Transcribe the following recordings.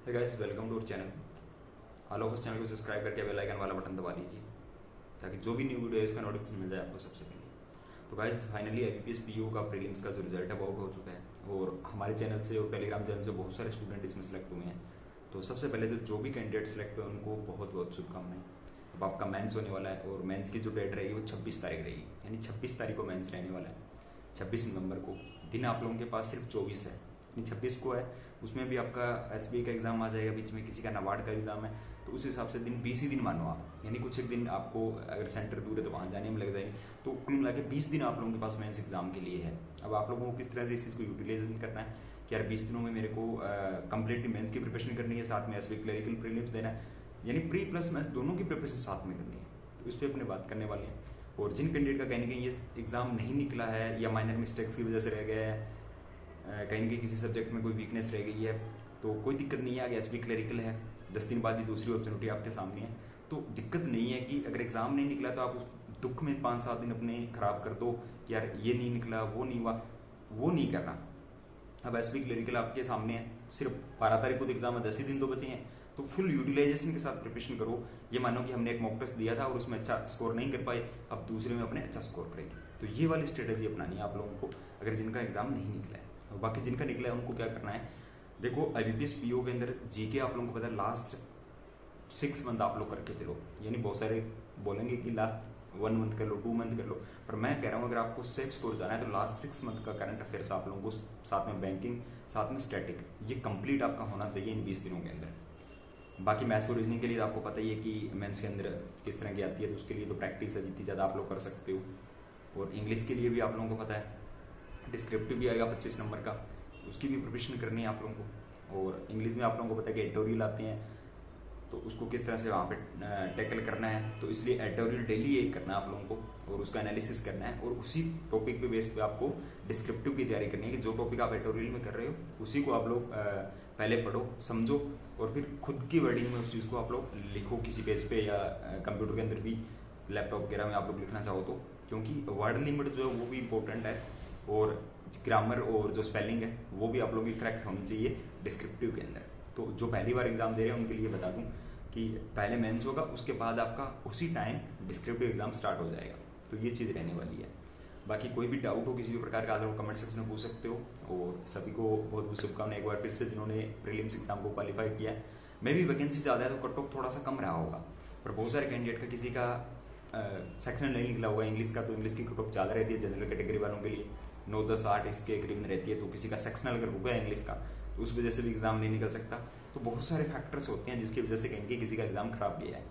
Hey guys, welcome to our channel. All of us channel को subscribe करके bell icon वाला button दबा लीजिए ताकि जो भी न्यू वीडियो है इसका नोटिफिकेशन मिल जाए आपको सबसे पहले। तो गाइस, फाइनली IBPS PO का प्रीलिम्स का जो रिजल्ट है वो हो चुका है और हमारे चैनल से और टेलीग्राम चैनल से बहुत सारे स्टूडेंट इसमें सेलेक्ट हुए हैं। तो सबसे पहले तो जो भी कैंडिडेट सेलेक्ट हुए उनको बहुत बहुत शुभकामनाएं। अब आपका मेंस होने वाला है और मेंस की जो डेट रहेगी वो 26 तारीख रहेगी, यानी 26 तारीख को मेंस रहने वाला है। 26 नवंबर को दिन आप लोगों के पास सिर्फ 24 है, यानी 26 को है। उसमें भी आपका SBI का एग्जाम आ जाएगा, बीच में किसी का नाबार्ड का एग्जाम है, तो उस हिसाब से दिन 20 ही दिन मानो आप, यानी कुछ एक दिन आपको अगर सेंटर दूर है तो वहाँ जाने में लग जाएंगे। तो कुल मिला के 20 दिन आप लोगों के पास मेंस एग्जाम के लिए है। अब आप लोगों को किस तरह से इस चीज़ को यूटिलाइजेशन करना है कि यार 20 दिनों में मेरे को कंप्लीटली मेंस की प्रिपरेशन करनी है, साथ में SBI क्लरिकल प्रीलिम्स देना है, यानी प्री प्लस मेंस दोनों की प्रिपरेशन साथ में करनी है। तो इस पर अपने बात करने वाले हैं। और जिन कैंडिडेट का कहीं ना कहीं ये एग्जाम नहीं निकला है या माइनर मिस्टेक्स की वजह से रह गया है, कहीं ना कहीं किसी सब्जेक्ट में कोई वीकनेस रह गई है, तो कोई दिक्कत नहीं है। आगे SBI क्लरिकल है, 10 दिन बाद ही दूसरी अपॉर्चुनिटी आपके सामने है। तो दिक्कत नहीं है कि अगर एग्जाम नहीं निकला तो आप उस दुख में 5-7 दिन अपने खराब कर दो कि यार ये नहीं निकला, वो नहीं हुआ, वो नहीं करना। अब SBI क्लरिकल आपके सामने है, सिर्फ 12 तारीख को तो एग्जाम है, 10 ही दिन तो बचे हैं। तो फुल यूटिलाइजेशन के साथ प्रिपरेशन करो। ये मानो कि हमने एक मॉक टेस्ट दिया था और उसमें अच्छा स्कोर नहीं कर पाए, अब दूसरे में अपने अच्छा स्कोर करेंगे। तो ये वाली स्ट्रेटेजी अपनानी है आप लोगों को अगर जिनका एग्जाम नहीं निकला है। और बाकी जिनका निकला है उनको क्या करना है, देखो IBPS PO के अंदर GK आप लोगों को पता है लास्ट 6 मंथ आप लोग करके चलो, यानी बहुत सारे बोलेंगे कि लास्ट 1 मंथ कर लो, 2 मंथ कर लो, पर मैं कह रहा हूँ अगर आपको सेफ स्कोर जाना है तो लास्ट 6 मंथ का करंट अफेयर्स आप लोगों को, साथ में बैंकिंग, साथ में स्टैटिक, ये कंप्लीट आपका होना चाहिए इन 20 दिनों के अंदर। बाकी मैथ्स और रीजनिंग के लिए आपको पता ही है कि मेंस के अंदर किस तरह की आती है, तो उसके लिए तो प्रैक्टिस है, जितनी ज़्यादा आप लोग कर सकते हो। और इंग्लिश के लिए भी आप लोगों को पता है डिस्क्रिप्टिव भी आएगा 25 नंबर का, उसकी भी प्रिपरेशन करनी है आप लोगों को। और इंग्लिश में आप लोगों को पता है कि एडिटोरियल आते हैं, तो उसको किस तरह से वहाँ पे टैकल करना है, तो इसलिए एडिटोरियल डेली एक करना है आप लोगों को और उसका एनालिसिस करना है। और उसी टॉपिक पे बेस पे आपको डिस्क्रिप्टिव की तैयारी करनी है कि जो टॉपिक आप एडिटोरियल में कर रहे हो उसी को आप लोग पहले पढ़ो, समझो और फिर खुद की वर्डिंग में उस चीज़ को आप लोग लिखो किसी पेज पे या कंप्यूटर के अंदर भी, लैपटॉप वगैरह में आप लोग लिखना चाहो तो, क्योंकि वर्ड लिमिट जो है वो भी इंपॉर्टेंट है और ग्रामर और जो स्पेलिंग है वो भी आप लोगों की करेक्ट होनी चाहिए डिस्क्रिप्टिव के अंदर। तो जो पहली बार एग्जाम दे रहे हैं उनके लिए बता दूं कि पहले मेंस होगा, उसके बाद आपका उसी टाइम डिस्क्रिप्टिव एग्जाम स्टार्ट हो जाएगा। तो ये चीज़ रहने वाली है। बाकी कोई भी डाउट हो किसी भी प्रकार का आप लोग कमेंट सेक्शन में पूछ सकते हो। और सभी को बहुत बहुत शुभकामनाएं एक बार फिर से जिन्होंने प्रीलिम्स एग्जाम को क्वालिफाई किया है। मे भी वैकेंसी ज़्यादा है तो कट ऑफ थोड़ा सा कम रहा होगा, पर बहुत सारे कैंडिडेट का किसी का सेक्शनल नहीं निकला होगा इंग्लिश का, तो इंग्लिश की कट ऑफ ज़्यादा रहती है जनरल कैटेगरी वालों के लिए, 9, 10, 8 इसके करीब रहती है। तो किसी का सेक्शनल अगर होगा इंग्लिश का तो उस वजह से भी एग्जाम नहीं निकल सकता। तो बहुत सारे फैक्टर्स होते हैं जिसकी वजह से कहेंगे किसी का एग्जाम खराब गया है।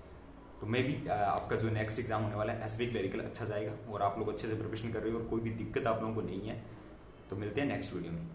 तो मे भी आपका जो नेक्स्ट एग्जाम होने वाला है SBI क्लरिकल अच्छा जाएगा और आप लोग अच्छे से प्रिपरेशन कर रहे हो और कोई भी दिक्कत आप लोगों को नहीं है। तो मिलते हैं नेक्स्ट वीडियो में।